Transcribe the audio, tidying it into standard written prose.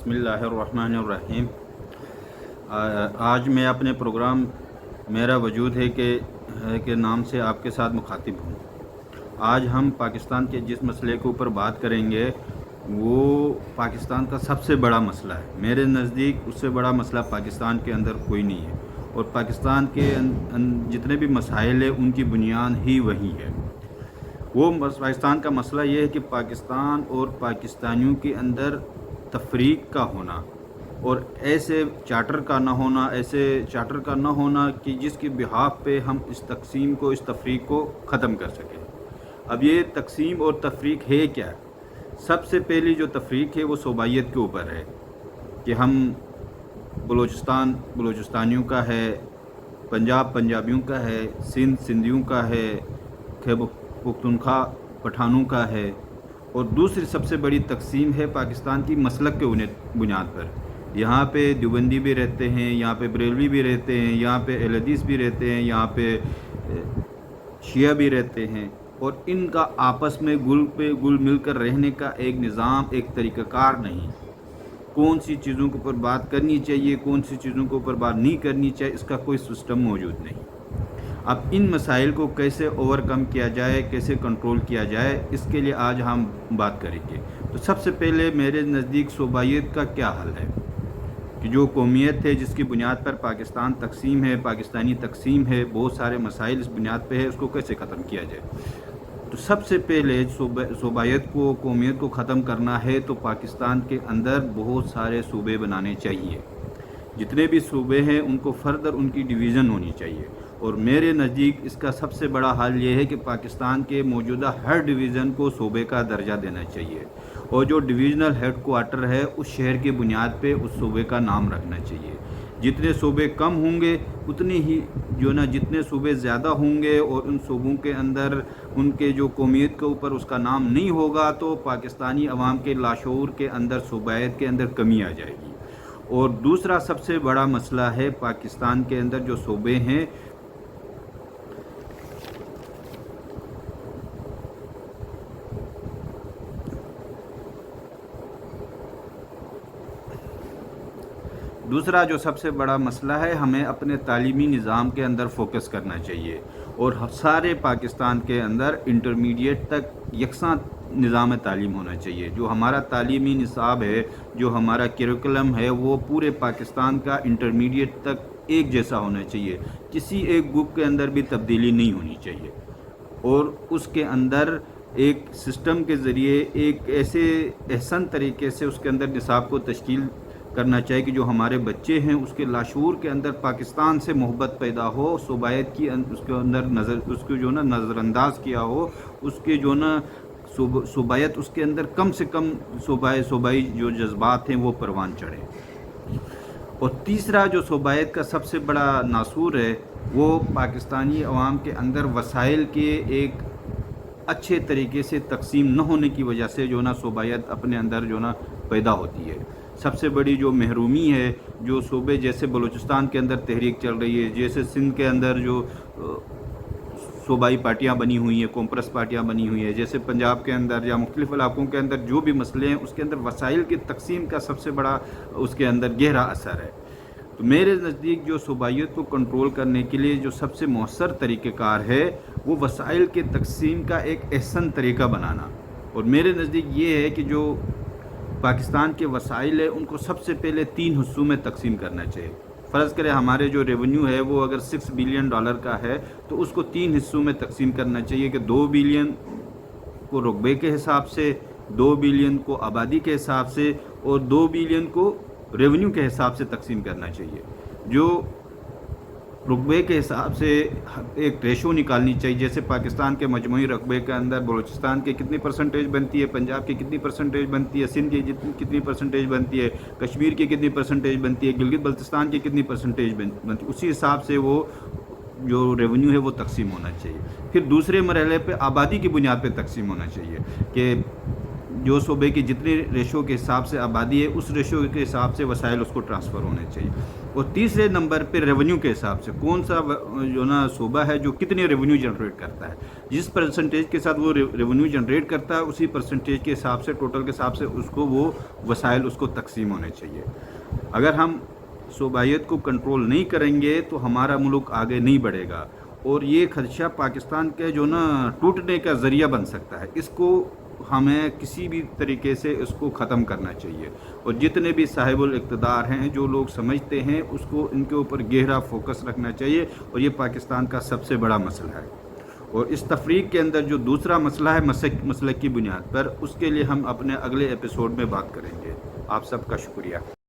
बिस्मिल्लाहिर्रहमानिर्रहीम। आज मैं अपने प्रोग्राम मेरा वजूद है के नाम से आपके साथ मुखातिब हूँ। आज हम पाकिस्तान के जिस मसले के ऊपर बात करेंगे वो पाकिस्तान का सबसे बड़ा मसला है। मेरे नज़दीक उससे बड़ा मसला पाकिस्तान के अंदर कोई नहीं है, और पाकिस्तान के जितने भी मसाइल हैं उनकी बुनियाद ही वही है। वो पाकिस्तान का मसला ये है कि पाकिस्तान और पाकिस्तानियों के अंदर तफरीक का होना और ऐसे चार्टर का ना होना कि जिसकी बिहाफ पे हम इस तकसीम को, इस तफरीक को ख़त्म कर सकें। अब ये तकसीम और तफरीक है क्या? सबसे पहली जो तफरीक है वो सूबाइयत के ऊपर है कि हम बलूचिस्तान बलूचिस्तानियों का है, पंजाब पंजाबियों का है, सिंध सिंधियों का है, खैबर पख्तूनख्वा पठानों का है। और दूसरी सबसे बड़ी तकसीम है पाकिस्तान की मसलक के बुनियाद पर। यहाँ पे देवबंदी भी रहते हैं, यहाँ पे बरेलवी भी रहते हैं, यहाँ पे अहले हदीस भी रहते हैं, यहाँ पे शिया भी रहते हैं, और इनका आपस में गुल मिलकर रहने का एक निज़ाम, एक तरीक़ाकार नहीं। कौन सी चीज़ों के ऊपर बात करनी चाहिए, कौन सी चीज़ों के ऊपर बात नहीं करनी चाहिए, इसका कोई सिस्टम मौजूद नहीं। अब इन मसाइल को कैसे ओवरकम किया जाए, कैसे कंट्रोल किया जाए, इसके लिए आज हम बात करेंगे। तो सबसे पहले मेरे नज़दीक सूबाइयत का क्या हल है कि जो कौमियत है जिसकी बुनियाद पर पाकिस्तान तकसीम है, पाकिस्तानी तकसीम है, बहुत सारे मसाइल इस बुनियाद पे है, उसको कैसे ख़त्म किया जाए। तो सबसे पहले सूबाइयत को, कौमियत को ख़त्म करना है तो पाकिस्तान के अंदर बहुत सारे सूबे बनाने चाहिए। जितने भी सूबे हैं उनको फर्दर उनकी डिवीज़न होनी चाहिए, और मेरे नज़दीक इसका सबसे बड़ा हल ये है कि पाकिस्तान के मौजूदा हर डिवीज़न को सूबे का दर्जा देना चाहिए, और जो डिवीज़नल हेड क्वार्टर है उस शहर की बुनियाद पे उस सूबे का नाम रखना चाहिए। जितने सूबे कम होंगे उतने ही जितने सूबे ज़्यादा होंगे और उन सूबों के अंदर उनके जो कौमियत के ऊपर उसका नाम नहीं होगा तो पाकिस्तानी अवाम के लाशऊर के अंदर, सूबायत के अंदर कमी आ जाएगी। और दूसरा सबसे बड़ा मसला है पाकिस्तान के अंदर जो सूबे हैं, दूसरा जो सबसे बड़ा मसला है, हमें अपने तालीमी निज़ाम के अंदर फोकस करना चाहिए और सारे पाकिस्तान के अंदर इंटरमीडिएट तक यकसां निज़ाम तालीम होना चाहिए। जो हमारा तालीमी निसाब है, जो हमारा करिकुलम है, वो पूरे पाकिस्तान का इंटरमीडिएट तक एक जैसा होना चाहिए। किसी एक बुक के अंदर भी तब्दीली नहीं होनी चाहिए, और उसके अंदर एक सिस्टम के ज़रिए एक ऐसे एहसन तरीके से उसके अंदर निसाब को तश्कील करना चाहिए कि जो हमारे बच्चे हैं उसके लाशूर के अंदर पाकिस्तान से मोहब्बत पैदा हो, सूबायत की उसके अंदर उसको नज़रअंदाज किया हो, उसके सूबायत उसके अंदर कम से कम सूबाई जो जज्बात हैं वो परवान चढ़े। और तीसरा जो सूबायत का सबसे बड़ा नासूर है वो पाकिस्तानी अवाम के अंदर वसाइल के एक अच्छे तरीके से तकसीम न होने की वजह से सूबायत अपने अंदर पैदा होती है। सबसे बड़ी जो महरूमी है, जो सूबे जैसे बलूचिस्तान के अंदर तहरीक चल रही है, जैसे सिंध के अंदर जो सूबाई पार्टियां बनी हुई हैं, कॉम्प्रेस पार्टियां बनी हुई हैं, जैसे पंजाब के अंदर या मुख्तलिफ़ इलाकों के अंदर जो भी मसले हैं उसके अंदर वसाइल की तकसीम का सबसे बड़ा उसके अंदर गहरा असर है। तो मेरे नज़दीक जो सूबाइयत को कंट्रोल करने के लिए जो सबसे मौसर तरीक़ेकार है वो वसाइल के तकसीम का एक एहसन तरीका बनाना। और मेरे नज़दीक ये है कि जो पाकिस्तान के वसाइल है उनको सबसे पहले 3 हिस्सों में तकसीम करना चाहिए। फ़र्ज़ करें हमारे जो रेवेन्यू है वो अगर $6 बिलियन का है तो उसको 3 हिस्सों में तकसीम करना चाहिए कि 2 बिलियन को रुकबे के हिसाब से, 2 बिलियन को आबादी के हिसाब से और 2 बिलियन को रेवेन्यू के हिसाब से तकसीम करना चाहिए। जो रुकबे के हिसाब से एक रेशो निकालनी चाहिए, जैसे पाकिस्तान के मजमूई रकबे के अंदर बलूचिस्तान के कितनी परसेंटेज बनती है, पंजाब की कितनी परसेंटेज बनती है, सिंध की कितनी परसेंटेज बनती है, कश्मीर की कितनी परसेंटेज बनती है, गिलगित बल्तिस्तान की कितनी परसेंटेज बनती है, उसी हिसाब से वो जो रेवेन्यू है वो तकसीम होना चाहिए। फिर दूसरे मरहले पे आबादी की बुनियाद पे तकसीम होना चाहिए कि जो सूबे की जितनी रेशो के हिसाब से आबादी है उस रेशो के हिसाब से वसाइल उसको ट्रांसफ़र होने चाहिए। और तीसरे नंबर पे रेवेन्यू के हिसाब से कौन सा जो ना सूबा है जो कितनी रेवेन्यू जनरेट करता है, जिस परसेंटेज के साथ वो रेवेन्यू जनरेट करता है उसी परसेंटेज के हिसाब से टोटल के हिसाब से उसको वो वसाइल उसको तकसीम होने चाहिए। अगर हम सूबाइयत को कंट्रोल नहीं करेंगे तो हमारा मुल्क आगे नहीं बढ़ेगा और ये खदशा पाकिस्तान के जो ना टूटने का ज़रिया बन सकता है। इसको हमें किसी भी तरीके से इसको ख़त्म करना चाहिए और जितने भी साहिबुल इक़्तिदार हैं, जो लोग समझते हैं, उसको इनके ऊपर गहरा फोकस रखना चाहिए और ये पाकिस्तान का सबसे बड़ा मसला है। और इस तफरीक के अंदर जो दूसरा मसला है मसलक की बुनियाद पर, उसके लिए हम अपने अगले एपिसोड में बात करेंगे। आप सबका शुक्रिया।